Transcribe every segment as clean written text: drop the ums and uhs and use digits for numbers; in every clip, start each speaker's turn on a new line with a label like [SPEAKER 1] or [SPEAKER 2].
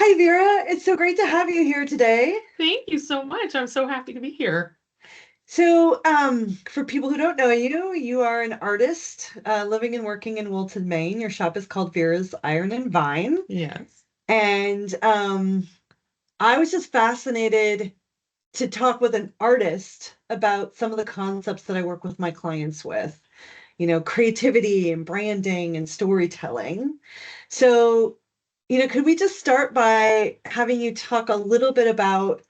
[SPEAKER 1] Hi, Vera. It's so great to have you here today.
[SPEAKER 2] Thank you so much. I'm so happy to be here.
[SPEAKER 1] For people who don't know you, you are an artist living and working in Wilton, Maine. Your shop is called Vera's Iron and Vine.
[SPEAKER 2] Yes.
[SPEAKER 1] And I was just fascinated to talk with an artist about some of the concepts that I work with my clients with, creativity and branding and storytelling. So, could we just start by having you talk a little bit about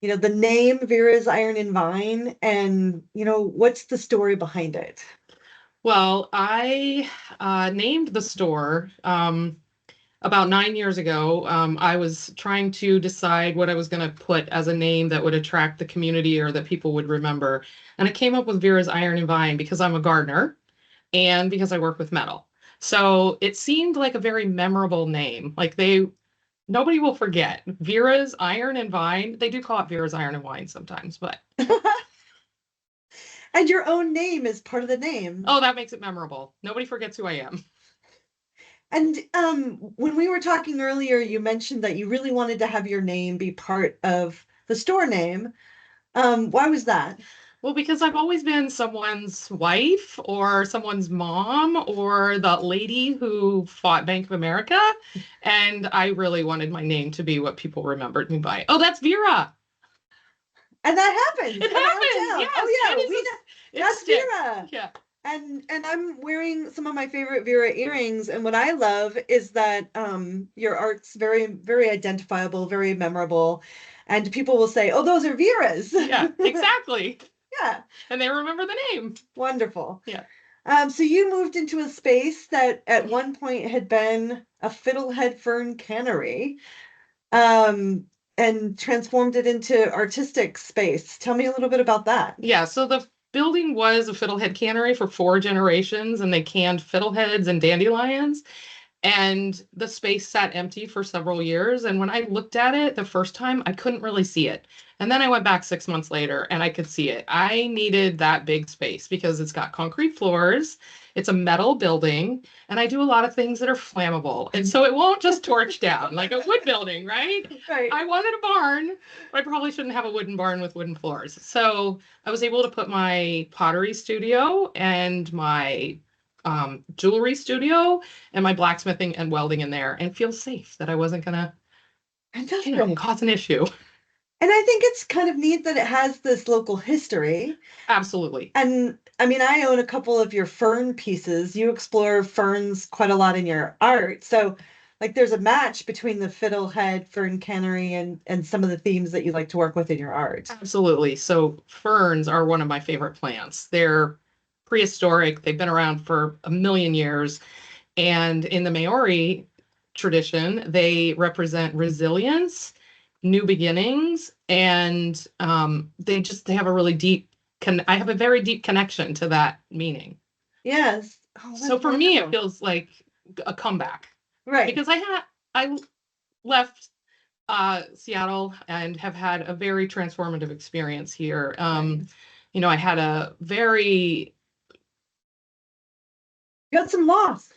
[SPEAKER 1] the name Vera's Iron and Vine and, what's the story behind it?
[SPEAKER 2] Well, I named the store about 9 years ago. I was trying to decide what I was going to put as a name that would attract the community or that people would remember. And I came up with Vera's Iron and Vine because I'm a gardener and because I work with metal. So it seemed like a very memorable name. Nobody will forget Vera's Iron and Vine. They do call it Vera's Iron and Wine sometimes, but
[SPEAKER 1] And your own name is part of the name.
[SPEAKER 2] oh, that makes it memorable. Nobody forgets who I am.
[SPEAKER 1] And when we were talking earlier, you mentioned that you really wanted to have your name be part of the store name. Why was that?
[SPEAKER 2] Well, because I've always been someone's wife or someone's mom or the lady who fought Bank of America. And I really wanted my name to be what people remembered me by. Oh, that's Vera.
[SPEAKER 1] And that happens
[SPEAKER 2] It
[SPEAKER 1] around
[SPEAKER 2] happens.
[SPEAKER 1] town.
[SPEAKER 2] Yes.
[SPEAKER 1] Oh
[SPEAKER 2] And
[SPEAKER 1] yeah, we know
[SPEAKER 2] it
[SPEAKER 1] that's
[SPEAKER 2] sticks.
[SPEAKER 1] Vera.
[SPEAKER 2] Yeah.
[SPEAKER 1] And I'm wearing some of my favorite Vera earrings, and what I love is that your art's very, very identifiable, very memorable, and people will say, "Oh, those are Vera's."
[SPEAKER 2] Yeah, exactly.
[SPEAKER 1] Yeah,
[SPEAKER 2] And they remember the name.
[SPEAKER 1] wonderful.
[SPEAKER 2] Yeah.
[SPEAKER 1] So you moved into a space that at one point had been a fiddlehead fern cannery, um, and transformed it into artistic space. Tell me a little bit about that.
[SPEAKER 2] Yeah, so the building was a fiddlehead cannery for 4 generations, and they canned fiddleheads and dandelions. And the space sat empty for several years. And when I looked at it the first time, I couldn't really see it. And then I went back 6 months later and I could see it. I needed that big space because it's got concrete floors, it's a metal building, and I do a lot of things that are flammable. And so it won't just torch down like a wood building, right?
[SPEAKER 1] Right.
[SPEAKER 2] I wanted a barn, but I probably shouldn't have a wooden barn with wooden floors. So I was able to put my pottery studio and my jewelry studio and my blacksmithing and welding in there and feel safe that I wasn't gonna,
[SPEAKER 1] Fantastic.
[SPEAKER 2] cause an issue.
[SPEAKER 1] And I think it's kind of neat that it has this local history.
[SPEAKER 2] Absolutely.
[SPEAKER 1] And I mean, I own a couple of your fern pieces. You explore ferns quite a lot in your art. So, like, there's a match between the fiddlehead, fern cannery, and some of the themes that you like to work with in your art.
[SPEAKER 2] Absolutely. So ferns are one of my favorite plants. They're prehistoric. They've been around for a million years. And in the Maori tradition, they represent resilience, new beginnings, and they have a really I have a very deep connection to that meaning.
[SPEAKER 1] Yes. Oh,
[SPEAKER 2] So
[SPEAKER 1] that's
[SPEAKER 2] for me, it
[SPEAKER 1] wonderful.
[SPEAKER 2] feels like a comeback
[SPEAKER 1] Right.
[SPEAKER 2] because I left Seattle and have had a very transformative experience here.
[SPEAKER 1] Right.
[SPEAKER 2] I had a very
[SPEAKER 1] You had some loss.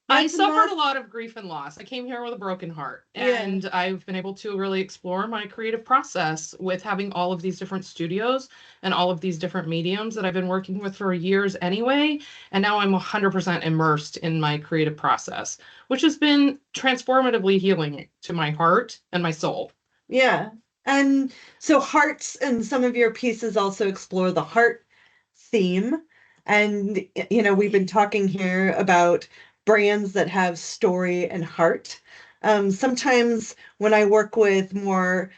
[SPEAKER 1] You
[SPEAKER 2] I
[SPEAKER 1] had some
[SPEAKER 2] suffered
[SPEAKER 1] loss.
[SPEAKER 2] a lot of grief and loss. I came here with a broken heart,
[SPEAKER 1] Yeah.
[SPEAKER 2] and I've been able to really explore my creative process with having all of these different studios and all of these different mediums that I've been working with for years anyway. And now I'm 100% immersed in my creative process, which has been transformatively healing to my heart and my soul.
[SPEAKER 1] Yeah. And so hearts and some of your pieces also explore the heart theme. And, we've been talking here about brands that have story and heart. Sometimes when I work with more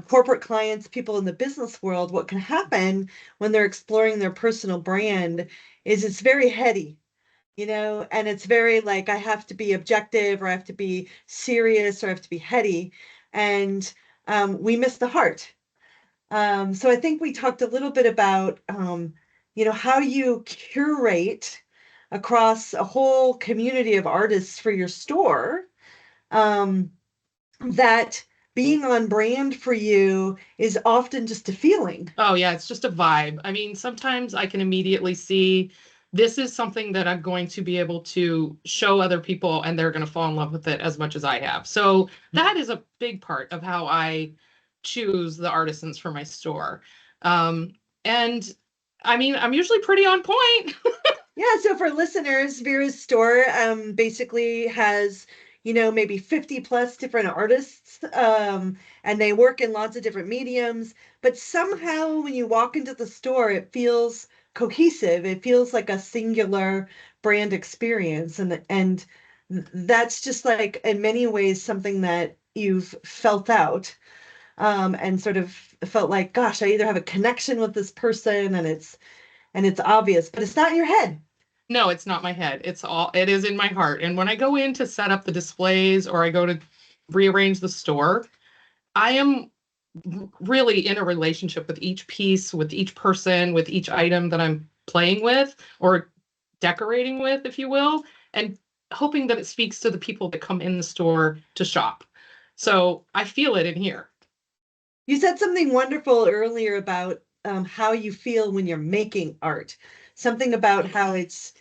[SPEAKER 1] corporate clients, people in the business world, what can happen when they're exploring their personal brand is it's very heady. And it's very like I have to be objective or I have to be serious or I have to be heady. And we miss the heart. So I think we talked a little bit about, how you curate across a whole community of artists for your store. Um, that being on brand for you is often just a feeling.
[SPEAKER 2] Oh, yeah, it's just a vibe. I mean, sometimes I can immediately see this is something that I'm going to be able to show other people and they're going to fall in love with it as much as I have. So that is a big part of how I choose the artisans for my store. And I mean, I'm usually pretty on point.
[SPEAKER 1] Yeah, so for listeners, Vera's store basically has, maybe 50 plus different artists, and they work in lots of different mediums. But somehow when you walk into the store, it feels cohesive. It feels like a singular brand experience. And that's just like in many ways something that you've felt out, and sort of felt like, gosh, I either have a connection with this person and it's obvious, but it's not in your head.
[SPEAKER 2] No, it's not my head. It is in my heart. And when I go in to set up the displays or I go to rearrange the store, I am really in a relationship with each piece, with each person, with each item that I'm playing with or decorating with, if you will, and hoping that it speaks to the people that come in the store to shop. So I feel it in here.
[SPEAKER 1] You said something wonderful earlier about how you feel when you're making art. Something about how it's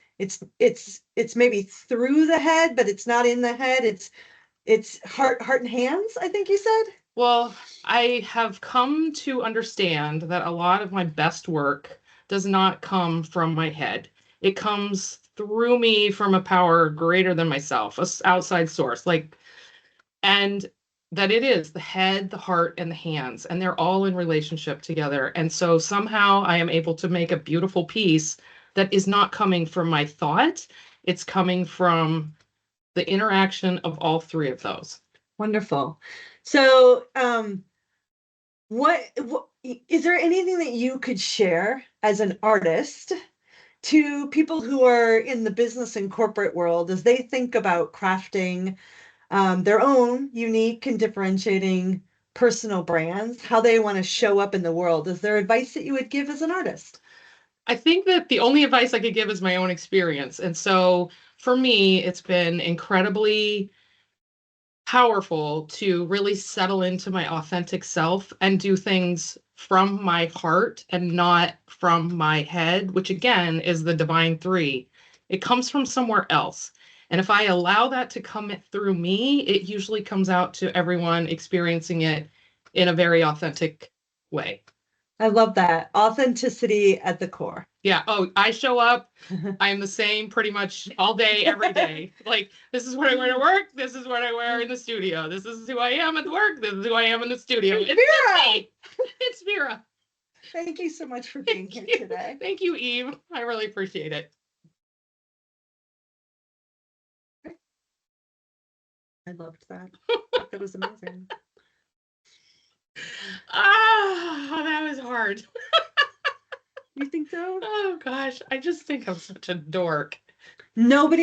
[SPEAKER 1] maybe through the head, but it's not in the head. It's heart and hands, I think you said.
[SPEAKER 2] Well, I have come to understand that a lot of my best work does not come from my head. It comes through me from a power greater than myself, a outside source, and that it is the head, the heart, and the hands, and they're all in relationship together. And so somehow I am able to make a beautiful piece that is not coming from my thought. It's coming from the interaction of all three of those.
[SPEAKER 1] Wonderful. So, what is there anything that you could share as an artist to people who are in the business and corporate world as they think about crafting their own unique and differentiating personal brands, how they want to show up in the world? Is there advice that you would give as an artist?
[SPEAKER 2] I think that the only advice I could give is my own experience. And so for me, it's been incredibly powerful to really settle into my authentic self and do things from my heart and not from my head, which again is the divine three. It comes from somewhere else. And if I allow that to come through me, it usually comes out to everyone experiencing it in a very authentic way.
[SPEAKER 1] I love that. Authenticity at the core.
[SPEAKER 2] Yeah. Oh, I show up. I am the same pretty much all day, every day. Like, this is what I wear to work. This is what I wear in the studio. This is who I am at work. This is who I am in the studio. It's
[SPEAKER 1] Vera!
[SPEAKER 2] me. It's Vera.
[SPEAKER 1] Thank you so much for being here today.
[SPEAKER 2] Thank you, Eve. I really appreciate it.
[SPEAKER 1] I loved that. That was amazing.
[SPEAKER 2] That was hard.
[SPEAKER 1] You think so?
[SPEAKER 2] Oh gosh, I just think I'm such a dork.
[SPEAKER 1] Nobody,